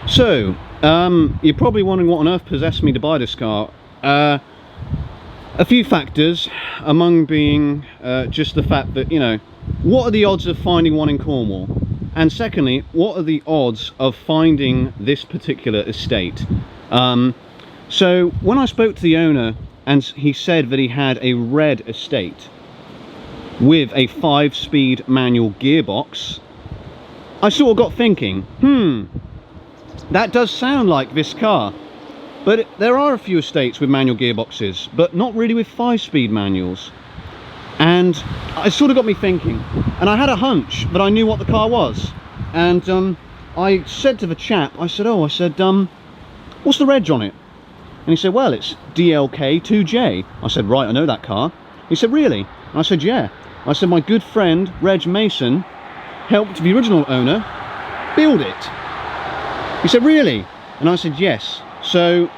So, you're probably wondering what on earth possessed me to buy this car. A few factors, among being just the fact that, you know, what are the odds of finding one in Cornwall? And secondly, what are the odds of finding this particular estate? So, when I spoke to the owner, and he said that he had a red estate with a 5-speed manual gearbox, I sort of got thinking, that does sound like this car. But there are a few estates with manual gearboxes, but not really with 5-speed manuals. And it sort of got me thinking. And I had a hunch, but I knew what the car was. And I said to the chap, I said, what's the reg on it? And he said, well, it's DLK2J. I said, right, I know that car. He said, really? And I said, yeah. I said, my good friend, Reg Mason, helped the original owner build it. He said, really? And I said, yes. So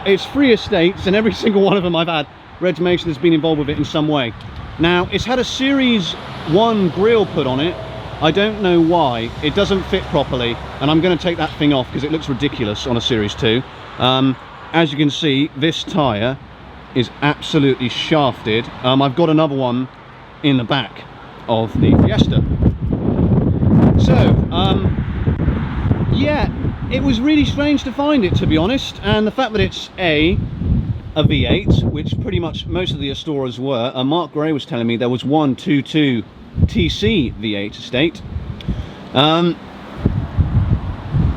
it's 3 estates, and every single one of them I've had, Reg Mason has been involved with it in some way. Now, it's had a Series 1 grille put on it. I don't know why. It doesn't fit properly, and I'm going to take that thing off because it looks ridiculous on a Series 2. As you can see, this tyre is absolutely shafted. I've got another one in the back of the Fiesta. So, yeah, it was really strange to find it, to be honest, and the fact that it's a V8, which pretty much most of the Astoras were. Mark Gray was telling me there was one 2.2 TC V8 estate.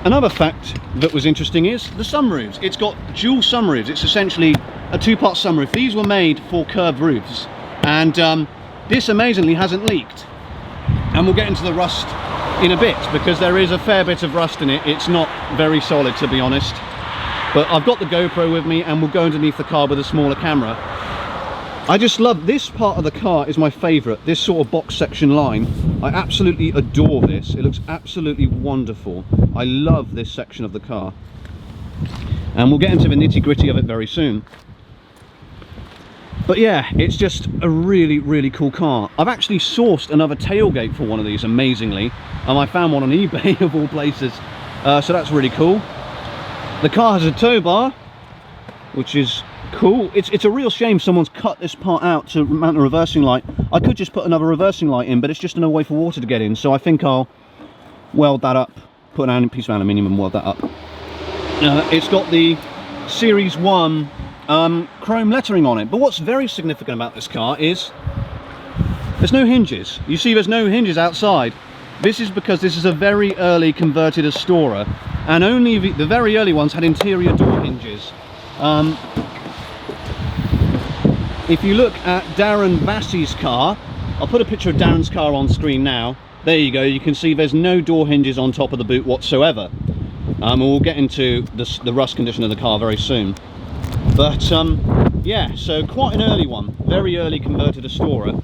Another fact that was interesting is the sunroofs. It's got dual sunroofs. It's essentially a 2-part sunroof. These were made for curved roofs, and this amazingly hasn't leaked. And we'll get into the rust in a bit, because there is a fair bit of rust in it. It's not very solid, to be honest. But I've got the GoPro with me, and we'll go underneath the car with a smaller camera. I just love this part of the car. Is my favourite, this sort of box section line. I absolutely adore this. It looks absolutely wonderful. I love this section of the car, and we'll get into the nitty-gritty of it very soon. But yeah, it's just a really, really cool car. I've actually sourced another tailgate for one of these, amazingly. I found one on eBay of all places, so that's really cool. The car has a tow bar, which is cool. It's a real shame someone's cut this part out to mount a reversing light. I could just put another reversing light in, but it's just another way for water to get in, so I think I'll weld that up, put a piece of aluminium and weld that up. It's got the Series 1 chrome lettering on it, but what's very significant about this car is there's no hinges. You see there's no hinges outside. This is because this is a very early converted Astora, and only the very early ones had interior door hinges. If you look at Darren Vassey's car, I'll put a picture of Darren's car on screen now. There you go, you can see there's no door hinges on top of the boot whatsoever. And we'll get into the rust condition of the car very soon. But yeah, so quite an early one, very early converted Astora.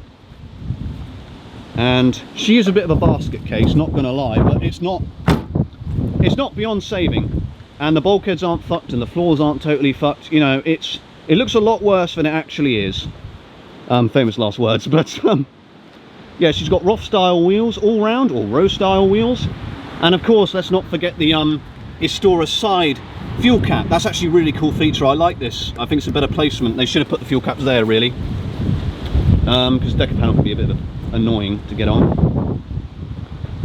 And she is a bit of a basket case, not gonna lie, but it's not beyond saving. And the bulkheads aren't fucked and the floors aren't totally fucked. You know, it looks a lot worse than it actually is. Famous last words. But yeah, she's got Roth style wheels all round, or Rose style wheels. And of course, let's not forget the Astora side fuel cap. That's actually a really cool feature. I like this. I think it's a better placement. They should have put the fuel caps there, really, because the decker panel can be a bit annoying to get on.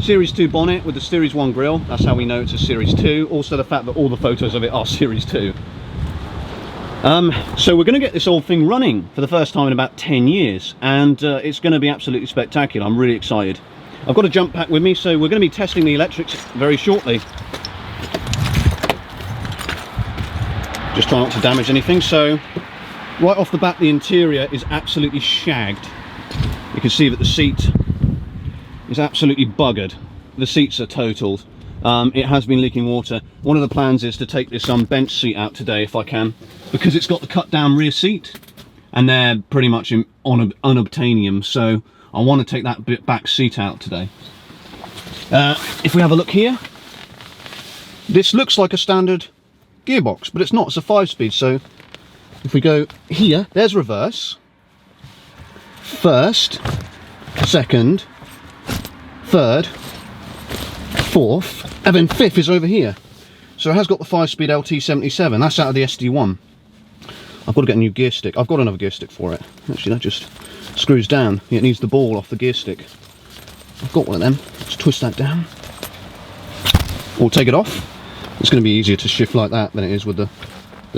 Series 2 bonnet with the Series 1 grille. That's how we know it's a Series 2. Also the fact that all the photos of it are Series 2. So we're going to get this old thing running for the first time in about 10 years, and it's going to be absolutely spectacular. I'm really excited. I've got a jump pack with me, so we're going to be testing the electrics very shortly. Just try not to damage anything. So right off the bat, the interior is absolutely shagged. You can see that the seat is absolutely buggered. The seats are totaled. It has been leaking water. One of the plans is to take this bench seat out today if I can, because it's got the cut down rear seat and they're pretty much on unobtainium, so I want to take that back seat out today. If we have a look here, this looks like a standard gearbox, but it's not. It's a 5-speed. So if we go here, there's reverse, first, second, third, fourth, and then fifth is over here. So it has got the 5-speed LT77. That's out of the SD1. I've got to get a new gear stick. I've got another gear stick for it. Actually, that just screws down. It needs the ball off the gear stick. I've got one of them. Let's twist that down. Or take it off. It's going to be easier to shift like that than it is with the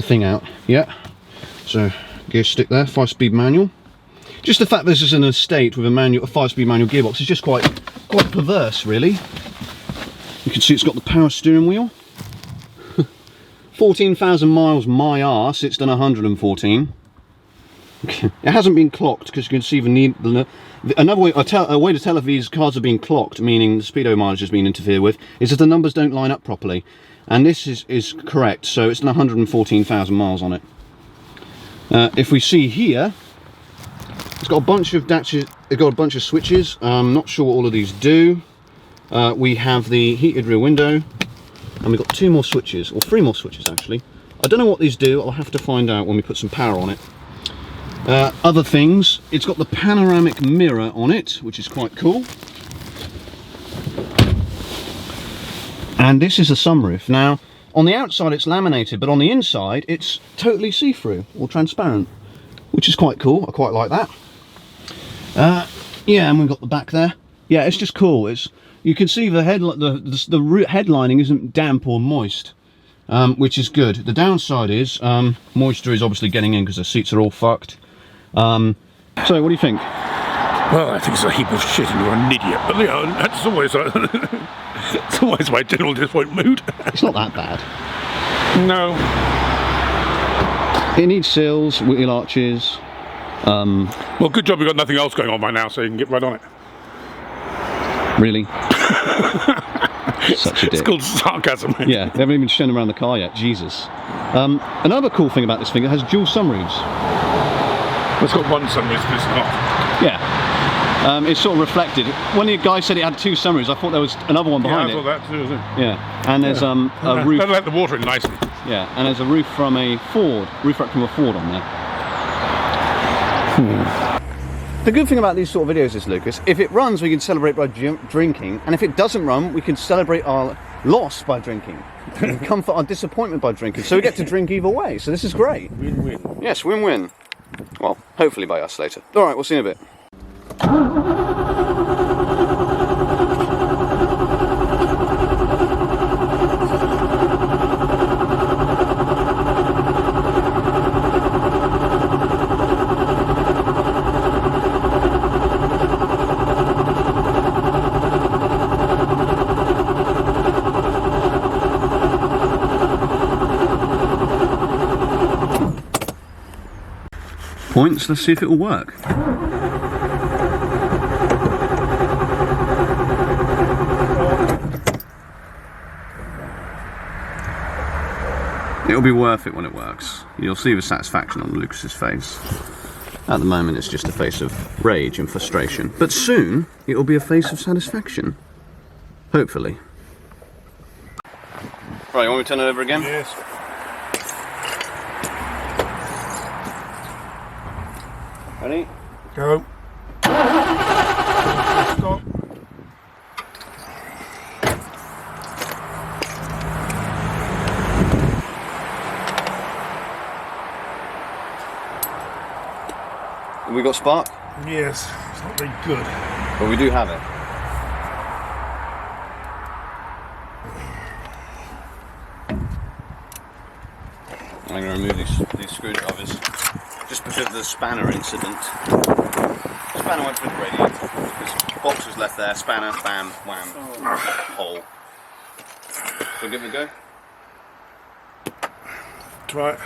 thing out. Yeah. So gear stick there, 5-speed manual. Just the fact this is an estate with a 5-speed manual gearbox is just quite perverse, really. You can see it's got the power steering wheel. 14,000 miles my arse, it's done 114. It hasn't been clocked because you can see another way, a way to tell if these cars are being clocked, meaning the speedo mileage has been interfered with, is if the numbers don't line up properly. And this is correct, so it's done 114,000 miles on it. If we see here, it's got a bunch of datches, it's got a bunch of switches. I'm not sure what all of these do. We have the heated rear window. And we've got 2 more switches, or 3 more switches actually. I don't know what these do, I'll have to find out when we put some power on it. Other things, it's got the panoramic mirror on it, which is quite cool. And this is a sunroof. Now, on the outside it's laminated, but on the inside it's totally see-through, or transparent, which is quite cool, I quite like that. Yeah, and we've got the back there. Yeah, it's just cool. You can see the headlining isn't damp or moist, which is good. The downside is moisture is obviously getting in because the seats are all fucked. So what do you think? Well, I think it's a heap of shit and you're an idiot, but you know, that's always it's always my general disappointed mood. It's not that bad. No. It needs sills, wheel arches. Well, good job we've got nothing else going on right now, so you can get right on it. Really? Such a dick. It's called sarcasm. Yeah, they haven't even shown around the car yet. Jesus. Another cool thing about this thing, it has dual sunroofs. It's got one sunroof, but it's not. Yeah. It's sort of reflected. When the guy said it had 2 sunroofs, I thought there was another one behind it. Yeah, I thought that too. Yeah, and there's a roof. That'll let the water in nicely. Yeah, and there's a roof from a Ford, roof rack from a Ford on there. The good thing about these sort of videos is, Lucas, if it runs, we can celebrate by drinking, and if it doesn't run, we can celebrate our loss by drinking, and comfort our disappointment by drinking. So we get to drink either way. So this is great. Win-win. Yes, win-win. Well, hopefully by us later. All right, we'll see you in a bit. Points, let's see if it will work. It'll be worth it when it works. You'll see the satisfaction on Lucas's face. At the moment it's just a face of rage and frustration, but soon it'll be a face of satisfaction. Hopefully. Right, you want me to turn it over again? Yes. Ready? Go. Stop. Have we got spark? Yes, it's not very good. Well, we do have it. I'm going to remove these screwdrivers just because of the spanner incident. The spanner went through the radiator. This box was left there, spanner, bam, wham, hole. So give it a go? Try it.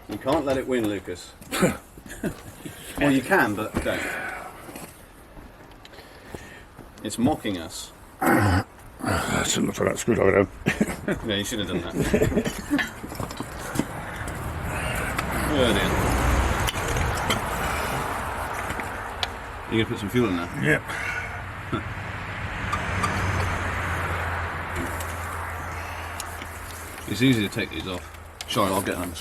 You can't let it win, Lucas. Well, you can, but don't. It's mocking us. I shouldn't have thrown that screwdriver down. Yeah, you should have done that. Oh dear. You gonna put some fuel in there? Yep. It's easy to take these off. Sorry, I'll get them.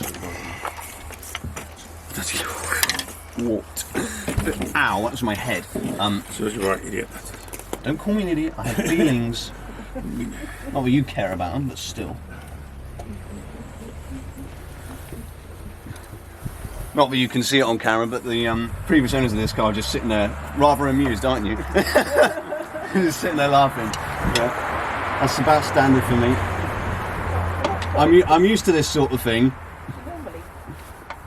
What? Ow, that was my head. So you're right, idiot. Don't call me an idiot. I have feelings. Not that you care about them, but still. Not that you can see it on camera, but the previous owners of this car are just sitting there, rather amused, aren't you? Just sitting there laughing. Yeah. That's about standard for me. I'm used to this sort of thing. Normally,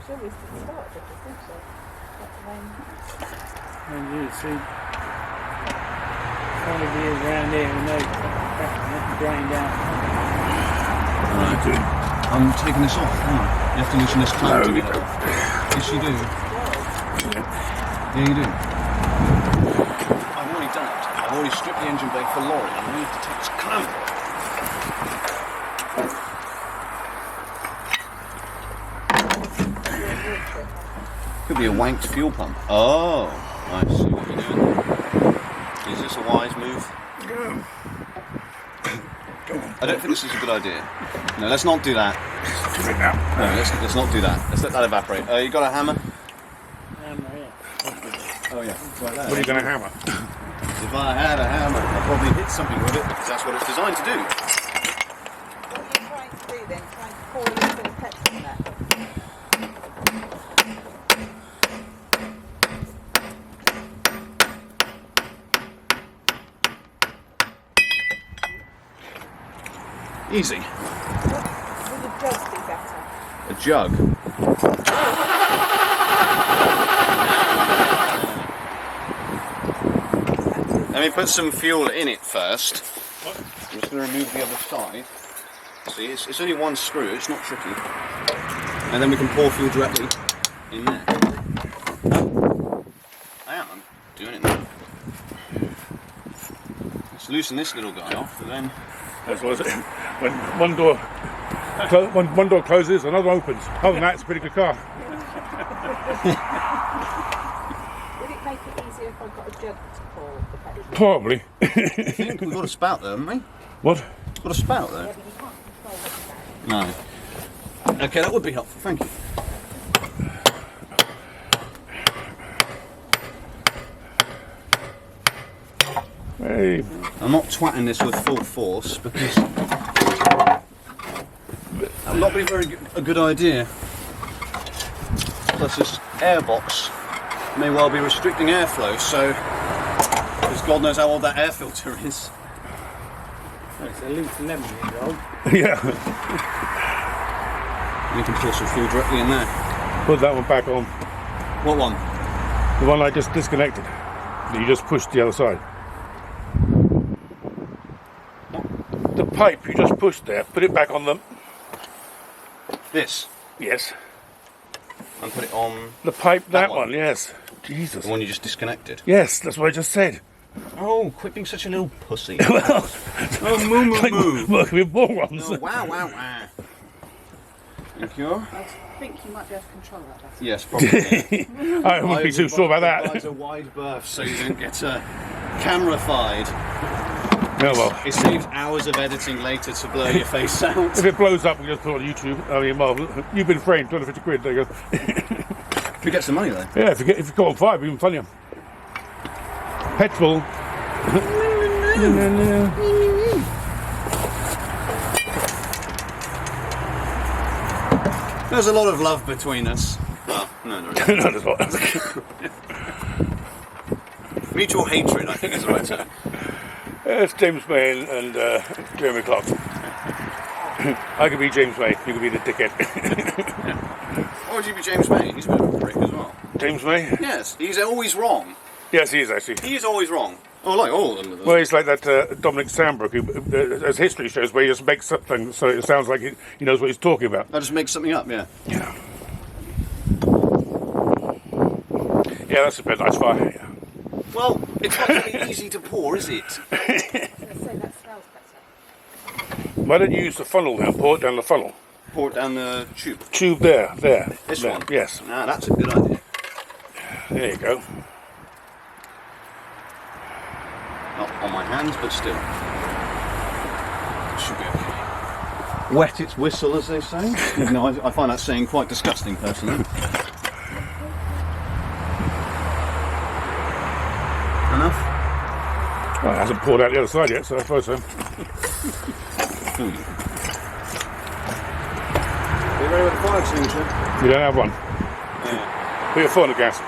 she always start with this, doesn't she? And you see, all of you around here who know that drain down. Right. I'm taking this off. Hang on. You have to loosen this clamp to get it off. Yes, you do. Yeah, you do. I've already done it. I've already stripped the engine bay for lorry. I need to take this clamp off. Could be a wanked fuel pump. Oh, I see what you're doing. Is this a wise move? I don't think this is a good idea. No, let's not do that. No, let's not do that. Let's let that evaporate. You got a hammer? Hammer, yeah. Oh yeah. Right there. What are you going to hammer? If I had a hammer, I'd probably hit something with it, because that's what it's designed to do. What are you trying to do then? Trying to pour a little bit of petrol in there? Easy. Would a jug be better? A jug. Let me put some fuel in it first. I'm just going to remove the other side. See, it's only one screw, it's not tricky. And then we can pour fuel directly in there. I am doing it now. Let's loosen this little guy off, and then... That's what it is. When one door closes, another opens. Other than that, it's a pretty good car. Would it make it easier if I got a jug to pour the petrol? Probably. I think we've got a spout there, haven't we? What? Got a spout there? Yeah, but you can't control it. No. Okay, that would be helpful, thank you. Hey. I'm not twatting this with full force because that would not be a good idea. Plus this airbox may well be restricting airflow, so because God knows how old that air filter is. Oh, it's at least 11 years old. Yeah. You can pour some fuel directly in there. Put that one back on. What one? The one I just disconnected. That you just pushed the other side. The pipe you just pushed there, put it back on them. This. Yes. And put it on The pipe, that one. one, yes. Jesus. the one you just disconnected. Yes, that's what I just said. Oh, quit being such a little pussy. Well, Oh, moo moo like, moo. look, we're morons. Oh, wow, wow, wow. Thank you. I think you might be able to control that better. Yes, probably. I wouldn't be too sure about that. Provides a wide berth so you don't get camera-fied. Oh well. It saves hours of editing later to blur your face out. If it blows up, we just put it on YouTube. I mean, well, you've been framed, 250 quid. There you go. Who gets the money though? Yeah, if you go on fire, even funnier. Petrol. There's a lot of love between us. Well, no, No, there's not. mutual hatred, I think is the right term. It's James May and Jeremy Clark. I could be James May, you could be the dickhead. Or would you be James May? He's a bit of a prick as well. James May? Yes, he's always wrong. Yes, he is actually. He is always wrong. Oh, like all of them. Well, he's like that Dominic Sandbrook, who, as history shows, where he just makes something so it sounds like he knows what he's talking about. I just make something up, yeah. Yeah. Yeah, that's a bit nice fire. Yeah. Well, it's not really easy to pour, is it? I was going to say that smells better. Why don't you use the funnel then? Pour it down the funnel. Pour it down the tube. Tube there. This there. one? Yes. Ah, that's a good idea. There you go. Not on my hands, but still. It should be okay. wet its whistle, as they say. No, I find that saying quite disgusting, personally. Enough? Well, it hasn't poured out the other side yet, so I suppose so. Are you ready with the fire extinguisher? You don't have one. Yeah. Put your foot on the gas.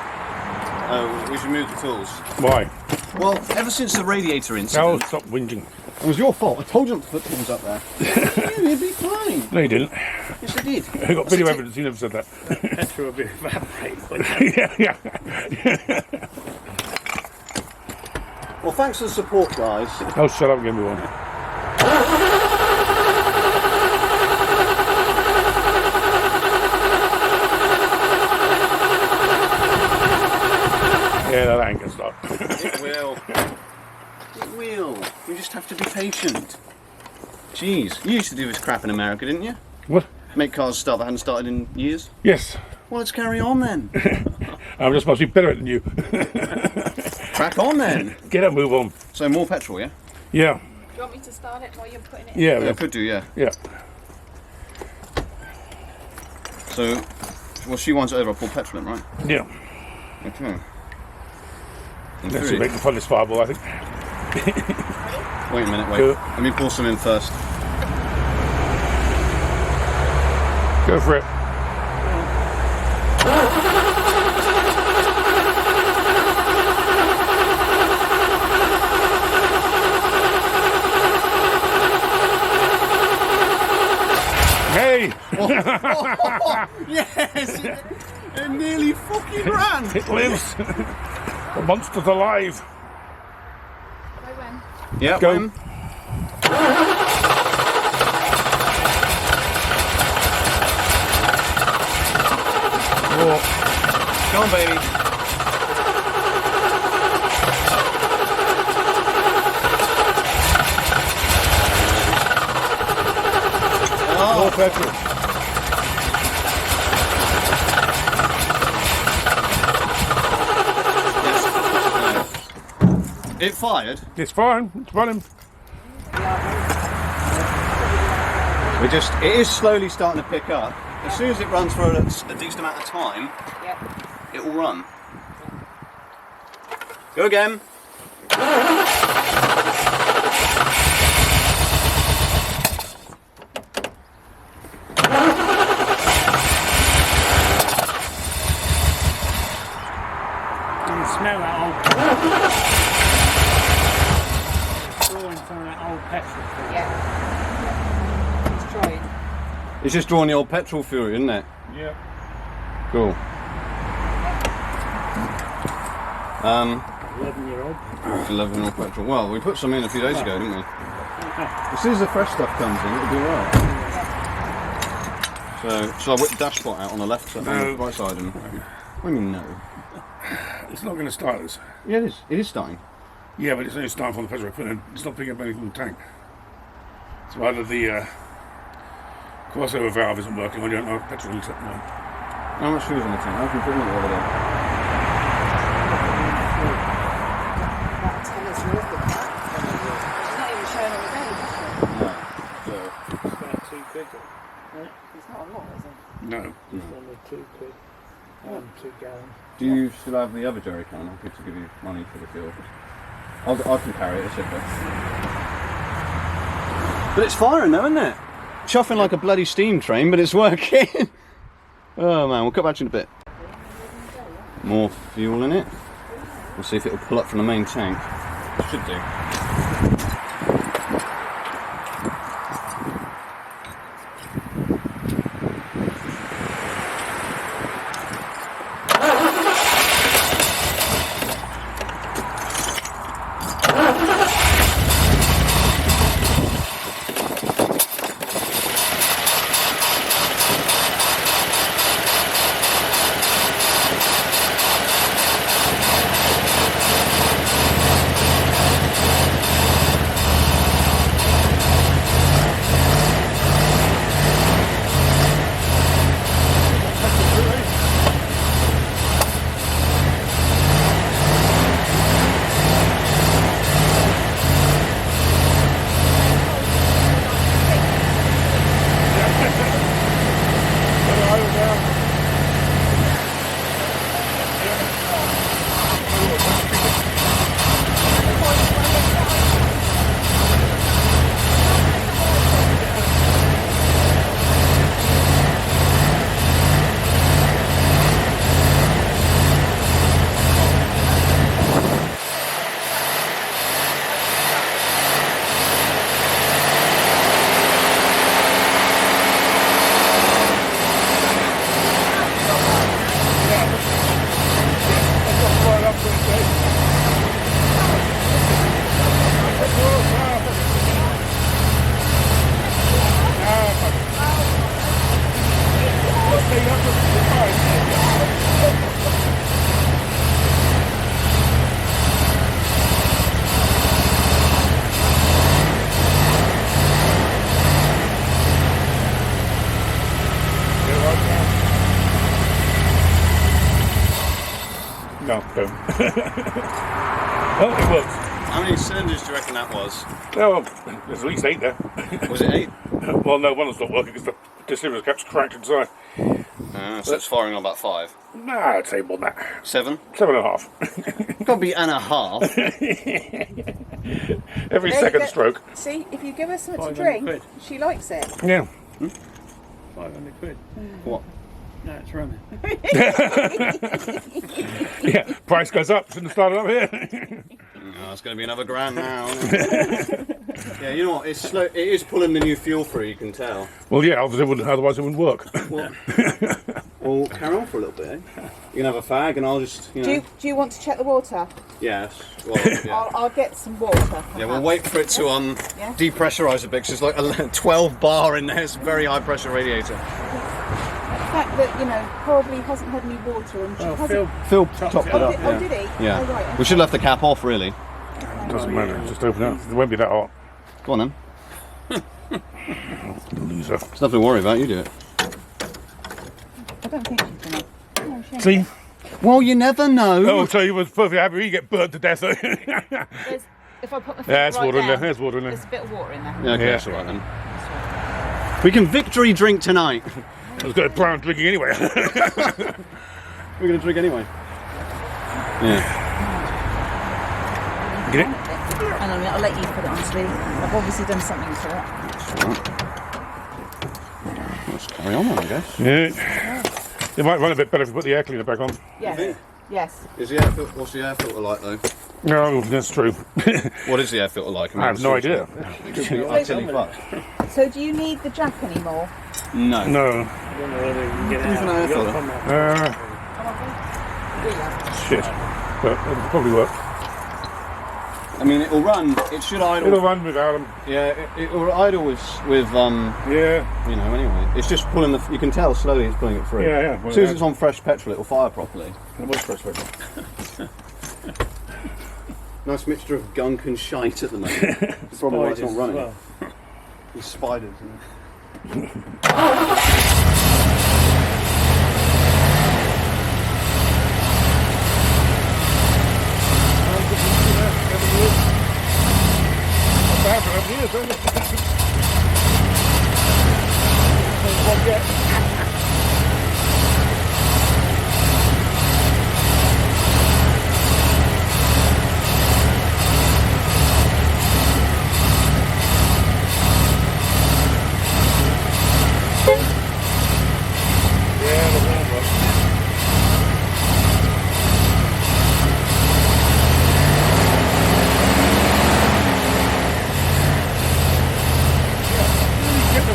Oh, we should move the tools. Why? Well, ever since the radiator incident... Oh, stop whinging. It was your fault. I told you not to put tools up there. You'd be fine. No, you didn't. Yes, I did. I got video evidence, you never said that. Petrol will be evaporated. Yeah. Well, thanks for the support, guys. Oh, shut up and give me one. Yeah, that ain't gonna stop. It will. It will. You just have to be patient. Jeez, you used to do this crap in America, didn't you? What? Make cars start that hadn't started in years? Yes. Well, let's carry on then. I'm just supposed to be better at it than you. Crack on then. Get up, move on. So more petrol, yeah? Yeah. Do you want me to start it while you're putting it Yeah, Yeah, could do, yeah. yeah. So, well, she wants it over, I'll pour petrol in, right? Yeah. Okay. Let's see, make the funnest fireball, I think. Wait a minute, wait. Go. Let me pour some in first. Go for it. Hey! Yes! It nearly fucking ran! It lives! The monster's alive! Go when? Yeah, Go. when? Oh, Go on, baby. more petrol. It fired. It's fine, it's running. It is slowly starting to pick up. As soon as it runs for a decent amount of time, Yep. it will run. Go again. You can smell that old drawing some of that old petrol. Yeah. It's trying. It's just drawing the old petrol fuel, isn't it? Yeah. Cool. 11-year-old. 11-year-old petrol. Well, we put some in a few days ago, didn't we? As soon as the fresh stuff comes in, it'll be alright. So, shall I whip the dashpot out on the left side, on the right side? And what do you mean no? It's not going to start this. Yeah, it is. It is starting. Yeah, but it's only starting from the petrol I put in. It's not picking up anything from the tank. So either the crossover valve isn't working or you don't have petrol except one. How much fuel's on the tank? I can put it over there. About 10 is worth of that. It's not even showing on the day, is it? No. So, It's about £2. Right? It's not a lot, is it? No. Just under £2. 2 gallons. do you still have the other jerry can? I'm happy to give you money for the fuel. I can carry it, it's okay. But it's firing though, isn't it? Chuffing like a bloody steam train, but it's working. Oh man, we'll cut back to you in a bit. More fuel in it. We'll see if it'll pull up from the main tank. Should do. Oh, boom. Oh, it works. How many cylinders do you reckon that was? Oh, well, there's at least 8 there. Was it 8? Well, no, one was not working because the distributor cap's cracked inside. So it's firing on about 5. Nah, I'd say more than that. 7? 7.5. Got to be and a half. Every There you second go. stroke. See, if you give her something to 500 drink, quid. she likes it. Yeah. 500 quid. What? No, it's running. Yeah, price goes up. Shouldn't have started up here. Oh, it's going to be another grand now. Isn't it? Yeah, you know what? It's slow. It is pulling the new fuel through. You can tell. Well, yeah, otherwise it wouldn't work. Well, carry on for a little bit. Eh? You can have a fag, and I'll just, you know. Do you want to check the water? Yes. Well, yeah. I'll get some water. Yeah, we'll wait for it to Yeah? depressurize a bit, because there's like a 12 bar in there. It's a very high pressure radiator. The fact that, you know, probably hasn't had any water and she Oh, hasn't... Phil Topped topped it it up. up. Oh, did he? Yeah. Oh, right. We should have left the cap off, really. Doesn't matter. Just open it up. It won't be that hot. Go on then. Loser. There's nothing to worry about. You do it. I don't think she's going to... No, she ain't. See? Well, you never know. Oh, so you was perfectly happy. You get burnt to death. If I put my feet There's right water in there. down, There's water in there's there. a bit of water in there. Yeah, okay, Yeah. that's all right then. We can victory drink tonight. I was going to plan on drinking anyway. We're going to drink anyway. Yeah. Get it? Hang on a minute, I'll let you put it on, sweetie. I've obviously done something to it. Let's carry on then, I guess. Yeah. It might run a bit better if you put the air cleaner back on. Yes. Yes. Is the air filter, what's the air filter like though? No, that's true. What is the air filter like? I have no idea. It could be utterly fucked. So do you need the jack anymore? No. No. I don't know whether you can get it Who's an air out. filter? Shit. But it'll probably work. I mean, it'll run. It should idle. It'll run without them. Yeah, it'll idle with Yeah. you know. Anyway, it's just pulling the. You can tell slowly it's pulling it through. Yeah, yeah. As soon as it's on fresh petrol, it'll fire properly. It was fresh petrol. Nice mixture of gunk and shite at the moment. It's probably why it's not Spiders as running. well. These spiders.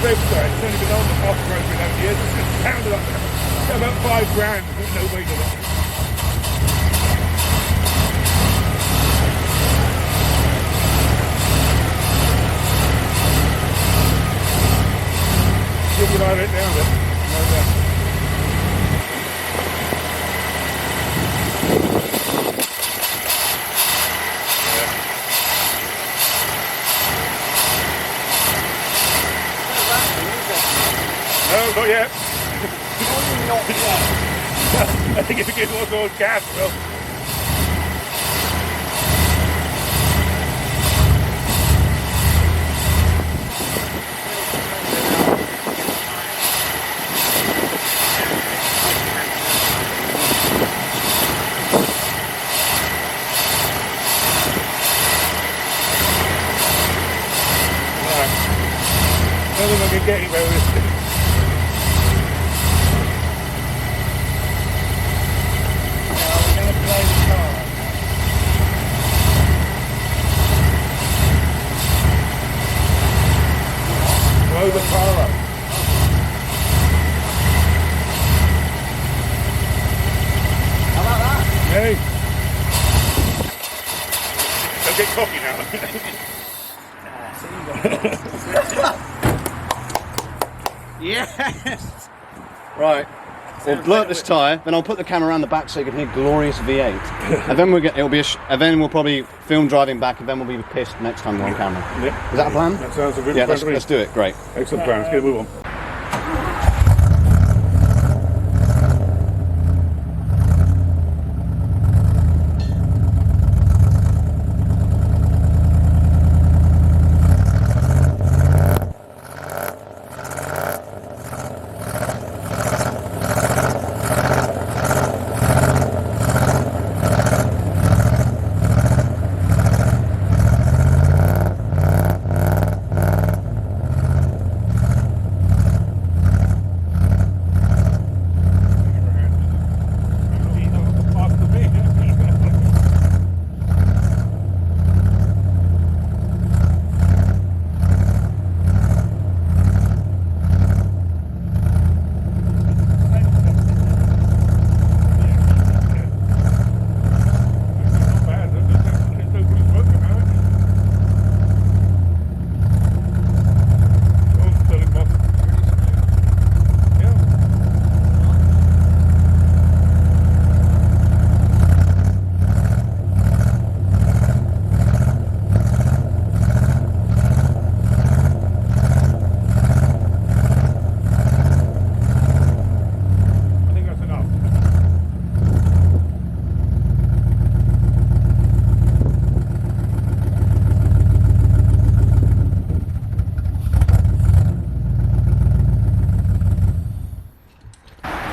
It's only been on the off-road for 11 years. It's just pounded up there. About £5 with no weight on it. Give you right now, but no doubt. No, not yet. Not yet. I think if it gets lots of gas, it will. I don't think I can get anywhere with this. We're going to play the card. Blow the car up. How about that? Hey. Don't get cocky now. Yes. Right. We'll blow up this tyre, then I'll put the camera around the back so you can hear glorious V8, and then and then we'll probably film driving back, and then we'll be pissed next time we're on camera. Yeah. Is that a plan? That sounds a good Yeah, plan to me. let's do it. Great. Excellent plan. Let's get a move on.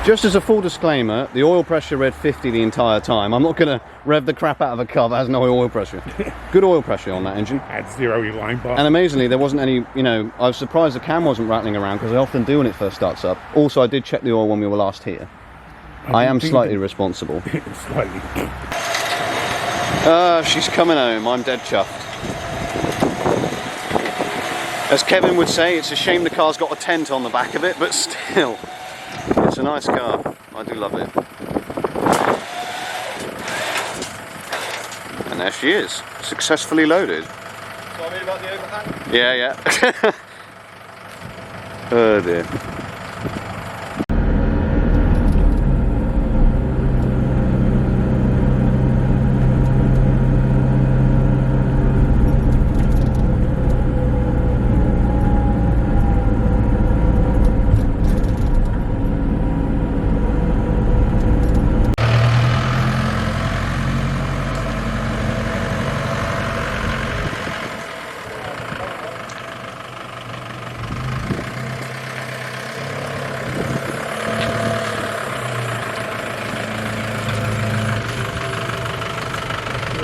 Just as a full disclaimer, the oil pressure read 50 the entire time. I'm not going to rev the crap out of a car that has no oil pressure. Good oil pressure on that engine. Had 0 line bar. And amazingly, there wasn't any, you know, I was surprised the cam wasn't rattling around because I often do when it first starts up. Also, I did check the oil when we were last here. I am slightly responsible. Slightly. She's coming home. I'm dead chuffed. As Kevin would say, it's a shame the car's got a tent on the back of it, but still, it's a nice car. I do love it. And there she is, successfully loaded. Sorry about the overhang? Yeah, yeah. Oh dear.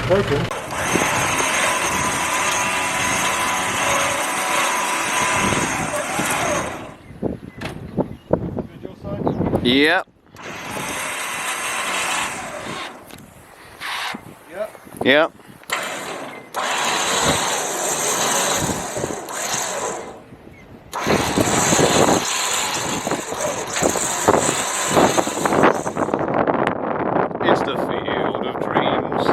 Broken. Yep. Yep. Yep. It's the field of dreams.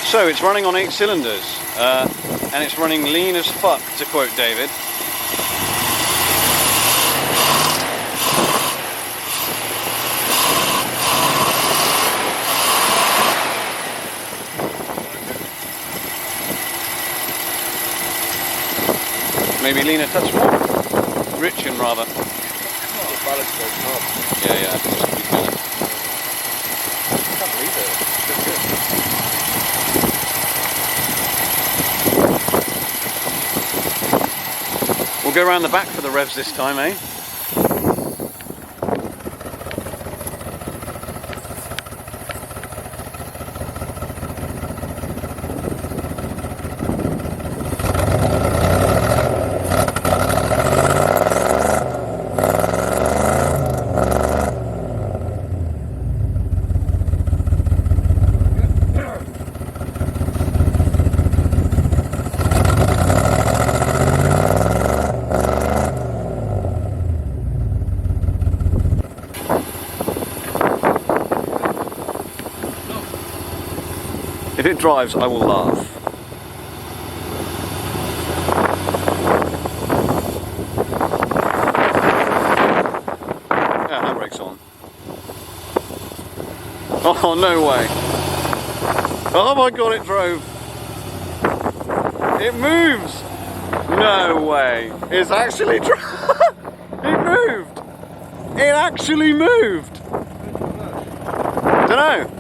So it's running on 8 cylinders, and it's running lean as fuck, to quote David. Maybe lean a touch more? Rich in rather. Yeah, yeah. Just keep going. I can't believe it. It's good. We'll go around the back for the revs this time, eh? If it drives, I will laugh. Yeah, handbrake's on. Oh, no way. Oh my god, it drove. It moves. No way. It's actually it moved. It actually moved. Dunno.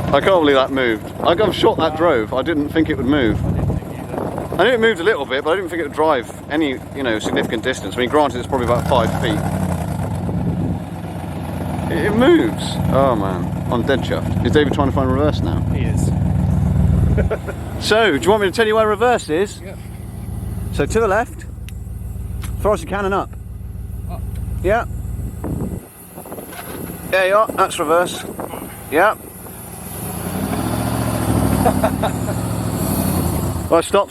I can't believe that moved. I'm sure that drove. I didn't think it would move. I knew it moved a little bit, but I didn't think it would drive any, you know, significant distance. I mean, granted, it's probably about 5 feet. It moves. Oh man, I'm dead chuffed. Is David trying to find reverse now? He is. So, do you want me to tell you where reverse is? Yeah. So to the left, far as you can and up. Up. Yeah. There you are. That's reverse. Yeah. Right, stop.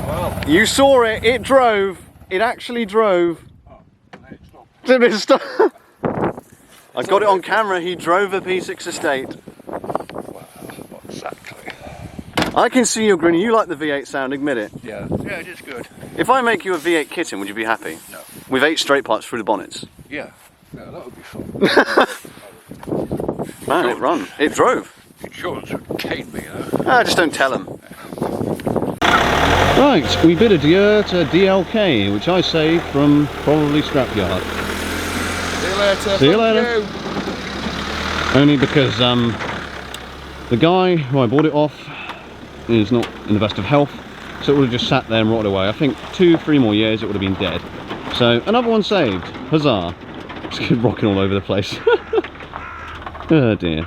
Wow. You saw it, it drove, it actually drove. Oh, no, it's not. Did it stop? I got it on camera, he drove a P6 estate. Well, not exactly. I can see you're grinning. You like the V8 sound, admit it. Yeah, yeah, it is good. If I make you a V8 kitten, would you be happy? No. With 8 straight pipes through the bonnets? Yeah, yeah, that would be fun. Man, it run. It drove. Insurance would cane me, you know. Ah, just don't tell them. Right, we bid adieu to DLK, which I saved from probably scrapyard. See you later. See you Thank later. Only because the guy who I bought it off is not in the best of health, so it would have just sat there and rotted away. I think 2-3 more years it would have been dead. So another one saved. Huzzah. Just keep rocking all over the place. Oh dear.